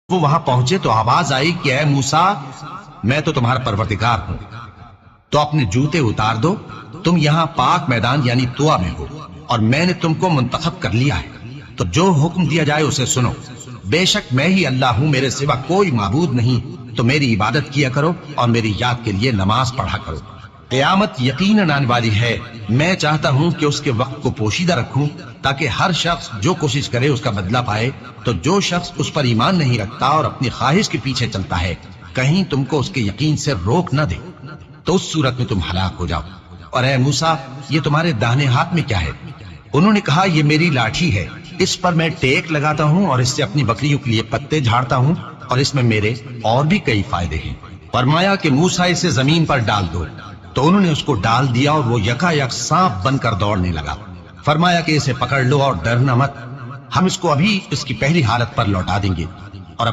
وہ وہاں پہنچے تو آواز آئی کہ اے موسیٰ، میں تو تمہارا پروردگار ہوں، تو اپنے جوتے اتار دو، تم یہاں پاک میدان یعنی طوا میں ہو، اور میں نے تم کو منتخب کر لیا ہے، تو جو حکم دیا جائے اسے سنو۔ بے شک میں ہی اللہ ہوں، میرے سوا کوئی معبود نہیں، تو میری عبادت کیا کرو اور میری یاد کے لیے نماز پڑھا کرو۔ قیامت یقیناً آنے والی ہے، میں چاہتا ہوں کہ اس کے وقت کو پوشیدہ رکھوں تاکہ ہر شخص جو کوشش کرے اس کا بدلہ پائے، تو جو شخص اس پر ایمان نہیں رکھتا اور اپنی خواہش کے پیچھے چلتا ہے، کہیں تم کو اس کے یقین سے روک نہ دے، تو اس صورت میں تم ہلاک ہو جاؤ۔ اور اے موسیٰ، یہ تمہارے داہنے ہاتھ میں کیا ہے؟ انہوں نے کہا یہ میری لاٹھی ہے، اس پر میں ٹیک لگاتا ہوں اور اس سے اپنی بکریوں کے لیے پتے جھاڑتا ہوں، اور اس میں میرے اور بھی کئی فائدے ہیں۔ فرمایا کہ موسیٰ اسے زمین پر ڈال دو، تو انہوں نے اس کو ڈال دیا اور وہ یکا یک سانپ بن کر دوڑنے لگا۔ فرمایا کہ اسے پکڑ لو اور ڈرنا مت، ہم اس کو ابھی اس کی پہلی حالت پر لوٹا دیں گے۔